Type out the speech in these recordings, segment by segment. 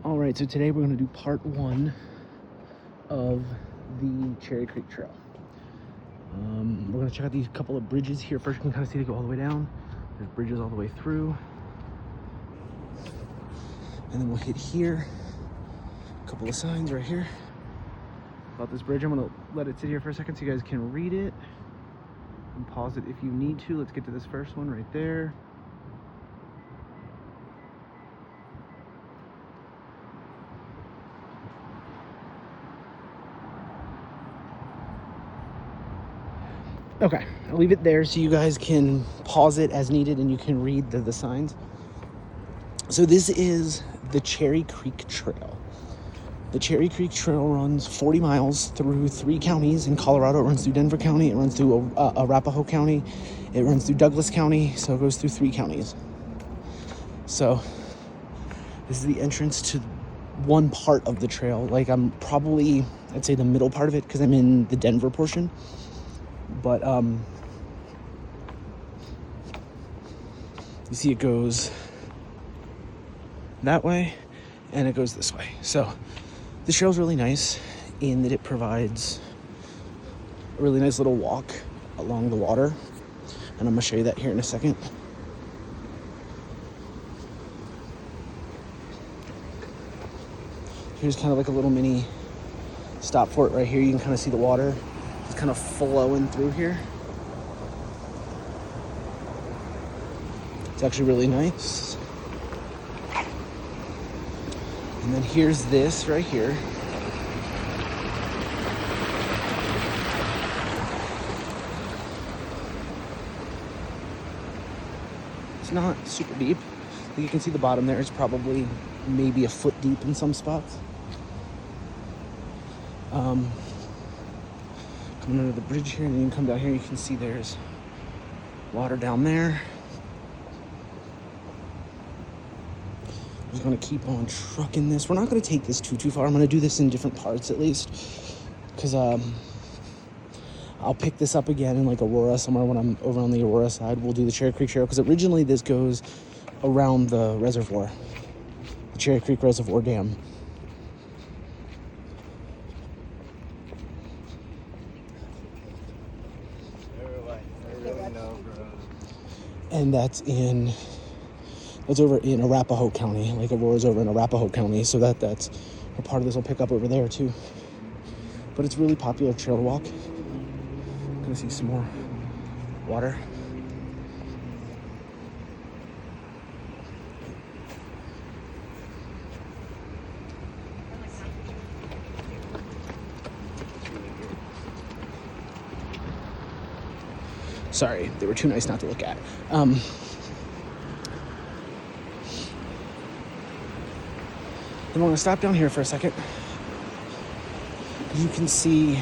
All right, so today we're going to do part 1 of the Cherry Creek Trail. We're going to check out these couple of bridges here. First, you can kind of see they go all the way down. There's bridges all the way through. And then we'll hit here. A couple of signs right here about this bridge. I'm going to let it sit here for a second so you guys can read it. And pause it if you need to. Let's get to this first one right there. Okay, I'll leave it there so you guys can pause it as needed and you can read the signs. So this is the Cherry Creek Trail. The Cherry Creek Trail runs 40 miles through 3 counties in Colorado. It runs through Denver County, it runs through Arapahoe County, it runs through Douglas County, so it goes through 3 counties. So this is the entrance to one part of the trail. Like I'm probably, I'd say the middle part of it because I'm in the Denver portion. But you see it goes that way and it goes this way. So the trail's really nice in that it provides a really nice little walk along the water, and I'm gonna show you that here in a second. Here's kind of like a little mini stop for it right here. You can kind of see the water just kind of flowing through here. It's actually really nice. And then here's this right here. It's not super deep. You can see the bottom there. It's probably maybe a foot deep in some spots. Coming under the bridge here, and then you can come down here, you can see there's water down there. I'm just gonna keep on trucking this. We're not gonna take this too far. I'm gonna do this in different parts at least, because I'll pick this up again in like Aurora somewhere when I'm over on the Aurora side. We'll do the Cherry Creek Trail, because originally this goes around the reservoir, the Cherry Creek Reservoir Dam. And that's over in Arapahoe County. Like Aurora's over in Arapahoe County, so that's a part of this will pick up over there too. But it's a really popular trail to walk. Gonna see some more water. Sorry, they were too nice not to look at. Then we're gonna stop down here for a second. You can see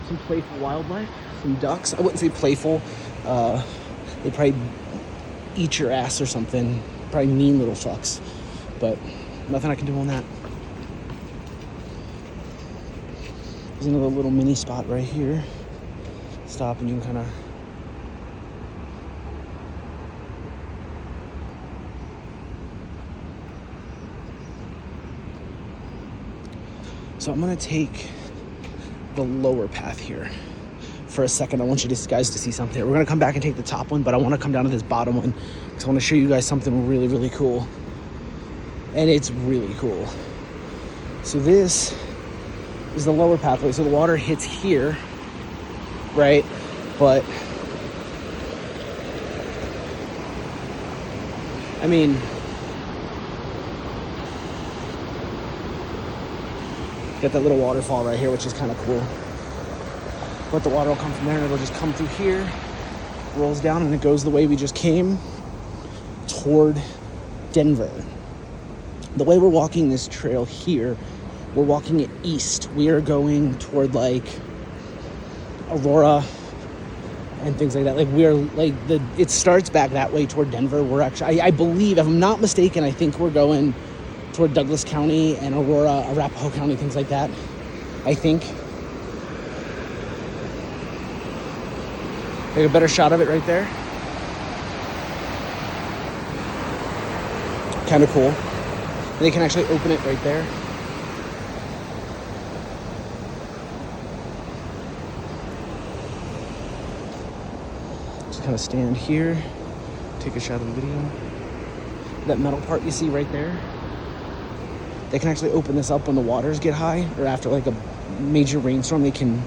some playful wildlife, some ducks. I wouldn't say playful. They probably eat your ass or something. Probably mean little fucks, but nothing I can do on that. There's another little mini spot right here. Stop and you can kind of so I'm gonna take the lower path here for a second. I want you guys to see something. We're gonna come back and take the top one, but I want to come down to this bottom one because I want to show you guys something really, really cool. And it's really cool. So this is the lower pathway. So the water hits here, right? But I mean, got that little waterfall right here, which is kind of cool. But the water will come from there and it'll just come through here, rolls down, and it goes the way we just came toward Denver. The way we're walking this trail here, we're walking it east. We are going toward like Aurora and things like that. Like we're like it starts back that way toward Denver. We're actually, I believe, if I'm not mistaken, I think we're going toward Douglas County and Aurora, Arapahoe County, things like that. I think. Take a better shot of it right there. Kind of cool. They can actually open it right there. Just kind of stand here, take a shot of the video. That metal part you see right there, they can actually open this up when the waters get high, or after like a major rainstorm. They can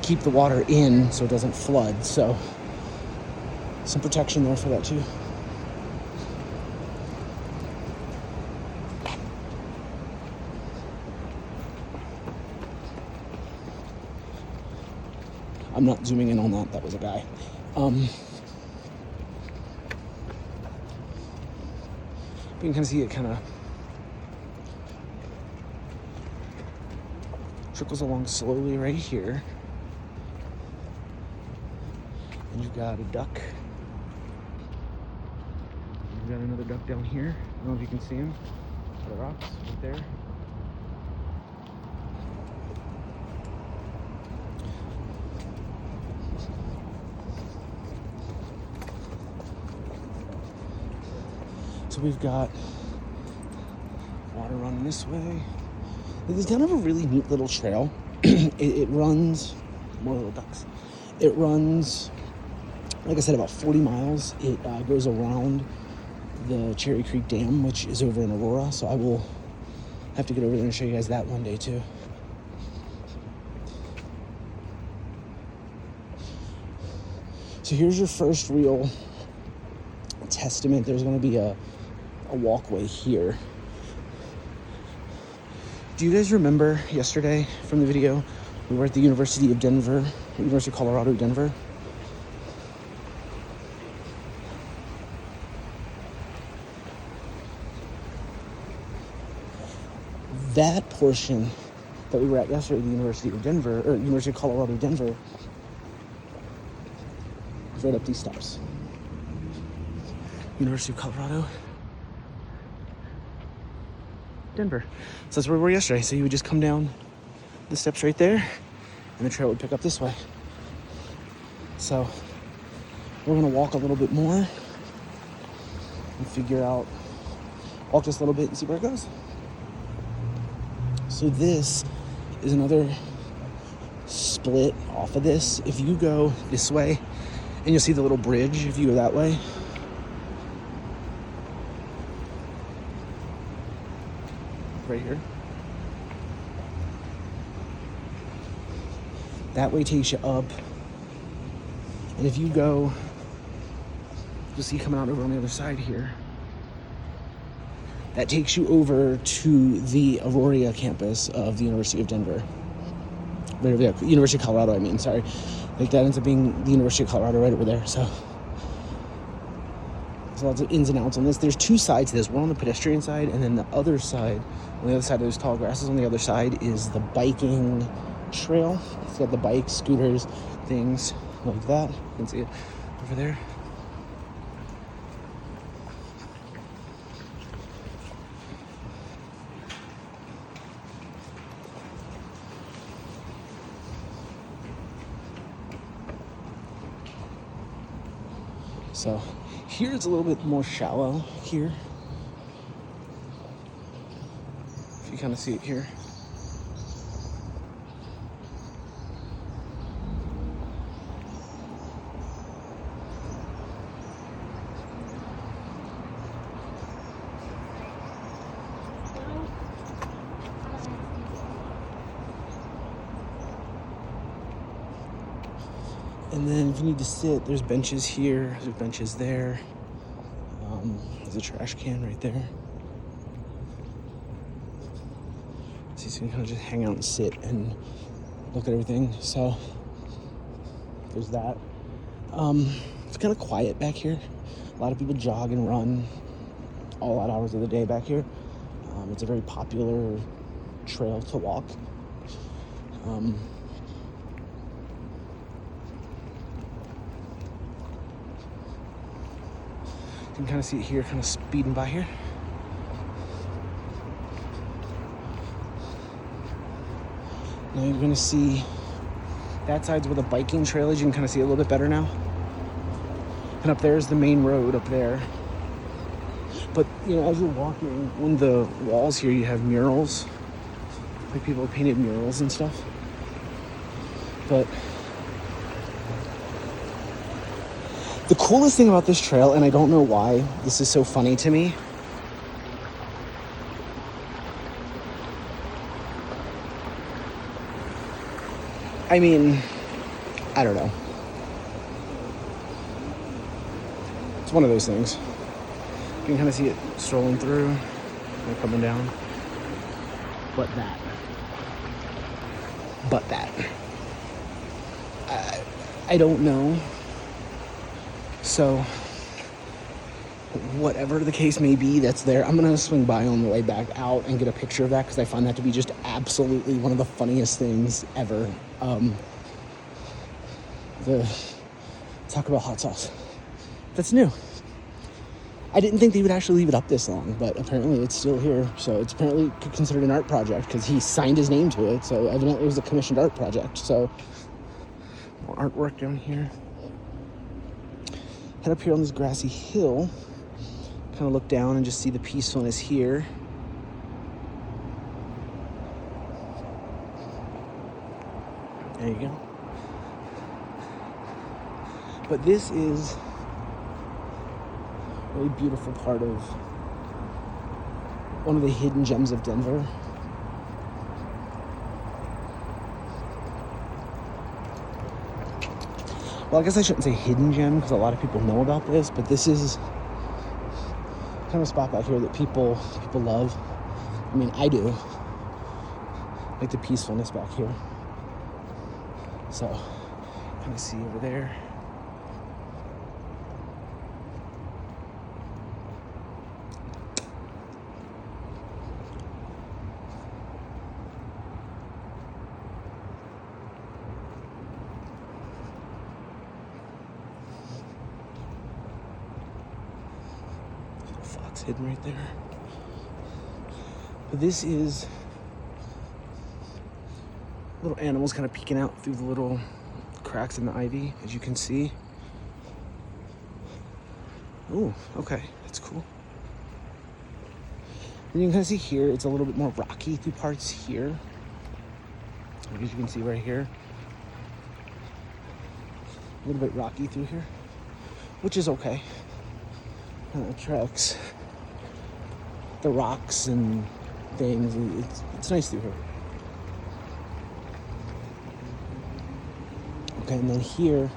keep the water in so it doesn't flood. So some protection there for that too. I'm not zooming in on that. That was a guy. But you can kind of see it kind of trickles along slowly right here. And you've got a duck. You've got another duck down here. I don't know if you can see him. The rocks right there. So we've got water running this way. It's kind of a really neat little trail. It runs, more little ducks. It runs, like I said, about 40 miles. It goes around the Cherry Creek Dam, which is over in Aurora. So I will have to get over there and show you guys that one day too. So here's your first real testament. There's going to be a walkway here. Do you guys remember yesterday from the video? We were at the University of Denver, University of Colorado, Denver. That portion that we were at yesterday at the University of Denver, or University of Colorado, Denver, is right up these steps. University of Colorado, Denver. So that's where we were yesterday. So you would just come down the steps right there, and the trail would pick up this way. So we're gonna walk a little bit more and figure out, walk just a little bit and see where it goes. So this is another split off of this. If you go this way, and you'll see the little bridge if you go that way. Right here. That way takes you up. And if you go, you'll see coming out over on the other side here. That takes you over to the Aurora campus of the University of Denver. Right over there, University of Colorado, I mean, sorry. Like that ends up being the University of Colorado right over there, so. There's lots of ins and outs on this. There's two sides to this. One on the pedestrian side, and then the other side, on the other side of those tall grasses, on the other side is the biking trail. It's got the bikes, scooters, things like that. You can see it over there. So here it's a little bit more shallow here. If you kind of see it here. And then if you need to sit, there's benches here, there's benches there. There's a trash can right there. So you can kind of just hang out and sit and look at everything. So there's that. It's kind of quiet back here. A lot of people jog and run all odd hours of the day back here. It's a very popular trail to walk. You can kind of see it here, kind of speeding by here. Now you're going to see that side's where the biking trail is. You can kind of see it a little bit better now. And up there is the main road up there. But, you know, as you're walking, on the walls here, you have murals. Like people have painted murals and stuff. But the coolest thing about this trail, and I don't know why this is so funny to me, I mean, I don't know. It's one of those things. You can kind of see it strolling through and coming down. But that. I don't know. So, whatever the case may be that's there, I'm going to swing by on the way back out and get a picture of that because I find that to be just absolutely one of the funniest things ever. The Taco Bell hot sauce. That's new. I didn't think they would actually leave it up this long, but apparently it's still here. So it's apparently considered an art project because he signed his name to it. So evidently it was a commissioned art project. So more artwork down here. Head up here on this grassy hill. Kind of look down and just see the peacefulness here. There you go. But this is a really beautiful part of one of the hidden gems of Denver. Well, I guess I shouldn't say hidden gem because a lot of people know about this, but this is kind of a spot back here that people love. I mean, I do. Like the peacefulness back here. So, kind of see over there. Fox hidden right there. But this is little animals kind of peeking out through the little cracks in the ivy, as you can see. Oh, okay, that's cool. And you can kind of see here, it's a little bit more rocky through parts here. As you can see right here. A little bit rocky through here, which is okay. Kind of attracts the rocks and things. It's nice through here. Okay, and then here,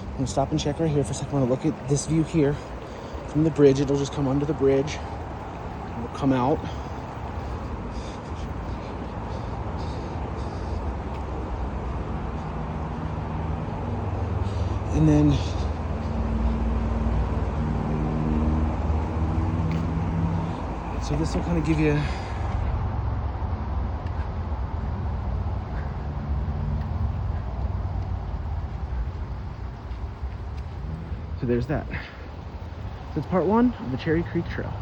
I'm gonna stop and check right here for a second. I wanna look at this view here from the bridge. It'll just come under the bridge. It'll come out. And then so this will kind of give you so there's that. So it's part one of the Cherry Creek Trail.